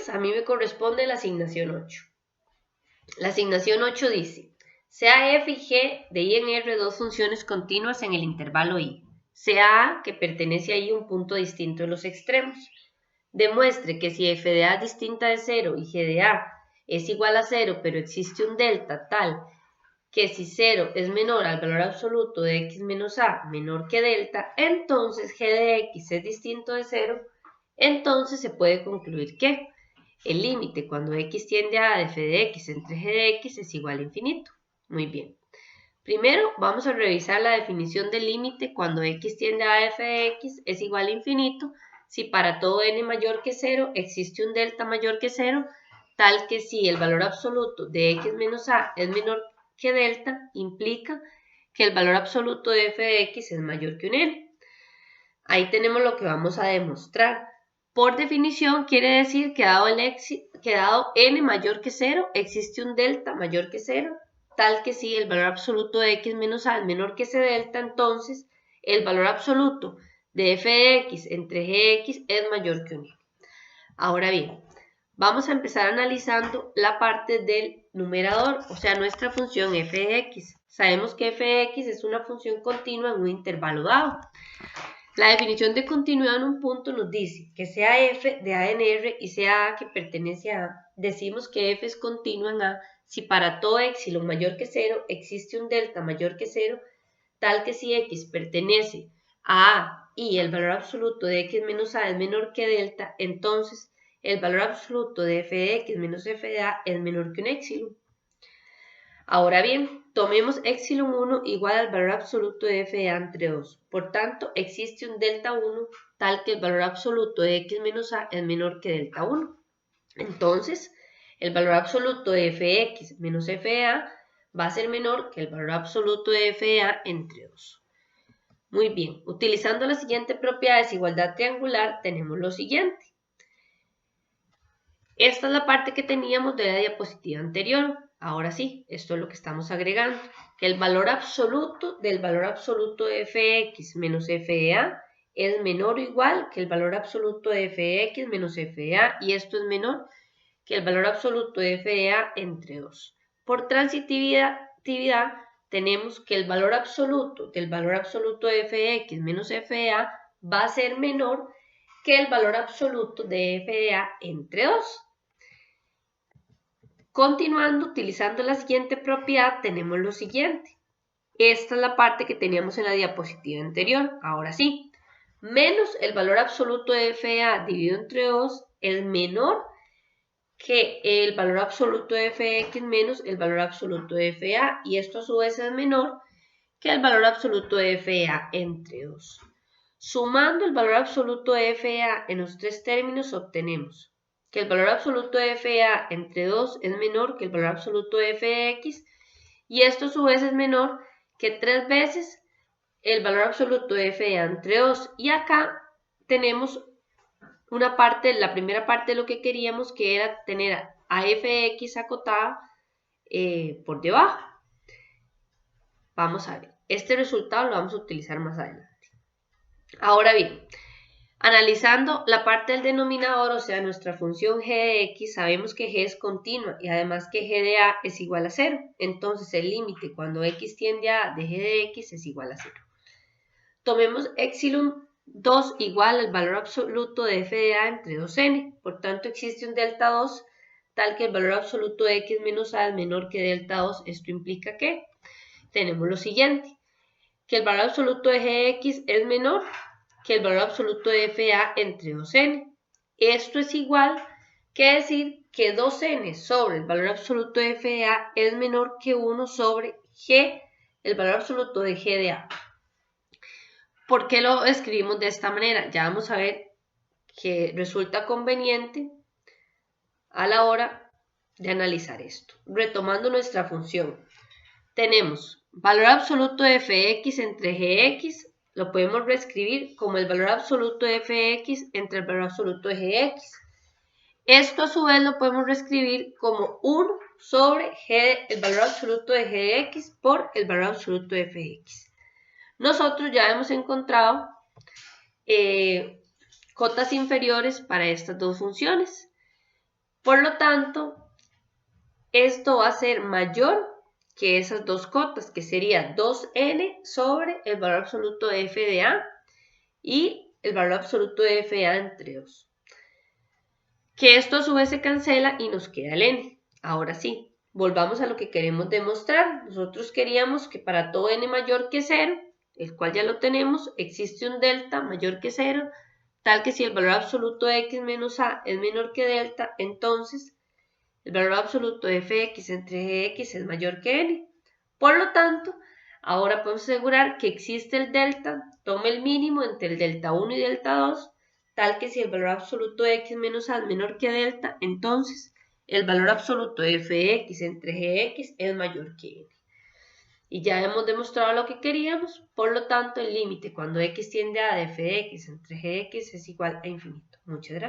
días, a mí me corresponde la asignación 8. La asignación 8 dice, sea f y g de i en R dos funciones continuas en el intervalo i. Sea a, que pertenece a i, un punto distinto de los extremos. Demuestre que si f de a es distinta de 0 y g de a es igual a 0, pero existe un delta tal que si 0 es menor al valor absoluto de x menos a menor que delta, entonces g de x es distinto de 0, entonces se puede concluir que el límite cuando x tiende a de f de x entre g de x es igual a infinito. Muy bien. Primero vamos a revisar la definición del límite cuando x tiende a f de x es igual a infinito si para todo n mayor que 0 existe un delta mayor que 0, tal que si el valor absoluto de x menos a es menor que delta, implica que el valor absoluto de f de x es mayor que un n. Ahí tenemos lo que vamos a demostrar. Por definición, quiere decir que dado n mayor que 0, existe un delta mayor que 0, tal que si el valor absoluto de x menos a es menor que ese delta, entonces el valor absoluto de f de x entre gx es mayor que un n. Ahora bien, vamos a empezar analizando la parte del numerador, o sea, nuestra función f de x. Sabemos que f de x es una función continua en un intervalo dado. La definición de continuidad en un punto nos dice que sea f de a en R y sea a que pertenece a A, decimos que f es continua en A si para todo epsilon mayor que 0 existe un delta mayor que 0, tal que si x pertenece a A y el valor absoluto de x menos a es menor que delta, entonces el valor absoluto de f de x menos f de a es menor que un epsilon. Ahora bien, tomemos epsilon 1 igual al valor absoluto de f de a entre 2. Por tanto, existe un delta 1 tal que el valor absoluto de x menos a es menor que delta 1. Entonces, el valor absoluto de f de x menos f de a va a ser menor que el valor absoluto de f de a entre 2. Muy bien, utilizando la siguiente propiedad de desigualdad triangular, tenemos lo siguiente. Esta es la parte que teníamos de la diapositiva anterior. Ahora sí, esto es lo que estamos agregando. Que el valor absoluto del valor absoluto de f de x menos f de a es menor o igual que el valor absoluto de f de x menos f de a, y esto es menor que el valor absoluto de f de a entre 2. Por transitividad, tenemos que el valor absoluto del valor absoluto de f de x menos f de a va a ser menor que el valor absoluto de f de a entre 2. Continuando, utilizando la siguiente propiedad, tenemos lo siguiente. Esta es la parte que teníamos en la diapositiva anterior. Ahora sí, menos el valor absoluto de f de a dividido entre 2 es menor que el valor absoluto de f de x menos el valor absoluto de f de a, y esto a su vez es menor que el valor absoluto de f de a entre 2. Sumando el valor absoluto de f de a en los tres términos, obtenemos que el valor absoluto de f de a entre 2 es menor que el valor absoluto de f de x, y esto a su vez es menor que 3 veces el valor absoluto de f de a entre 2. Y acá tenemos una parte, la primera parte de lo que queríamos, que era tener a f de x acotada por debajo. Vamos a ver, este resultado lo vamos a utilizar más adelante. Ahora bien, analizando la parte del denominador, o sea, nuestra función g de x, sabemos que g es continua y además que g de a es igual a 0. Entonces el límite cuando x tiende a de g de x es igual a 0. Tomemos epsilon 2 igual al valor absoluto de f de a entre 2n. Por tanto, existe un delta 2 tal que el valor absoluto de x menos a es menor que delta 2. Esto implica que tenemos lo siguiente, que el valor absoluto de g de x es menor que el valor absoluto de f de a entre 2n. Esto es igual que decir que 2n sobre el valor absoluto de f de a es menor que 1 sobre g, el valor absoluto de g de a. ¿Por qué lo escribimos de esta manera? Ya vamos a ver que resulta conveniente a la hora de analizar esto. Retomando nuestra función, tenemos valor absoluto de f de x entre gx, lo podemos reescribir como el valor absoluto de f de x entre el valor absoluto de gx. Esto a su vez lo podemos reescribir como 1 sobre el valor absoluto de g de x por el valor absoluto de f de x. Nosotros ya hemos encontrado cotas inferiores para estas dos funciones. Por lo tanto, esto va a ser mayor que esas dos cotas, que sería 2n sobre el valor absoluto de f de a y el valor absoluto de f de a entre 2. Que esto a su vez se cancela y nos queda el n. Ahora sí, volvamos a lo que queremos demostrar. Nosotros queríamos que para todo n mayor que 0, el cual ya lo tenemos, existe un delta mayor que 0, tal que si el valor absoluto de x menos a es menor que delta, entonces el valor absoluto de fx entre gx es mayor que n. Por lo tanto, ahora podemos asegurar que existe el delta, toma el mínimo entre el delta 1 y delta 2, tal que si el valor absoluto de x menos a es menor que delta, entonces el valor absoluto de fx entre gx es mayor que n. Y ya hemos demostrado lo que queríamos, por lo tanto el límite cuando x tiende a de f de x entre gx es igual a infinito. Muchas gracias.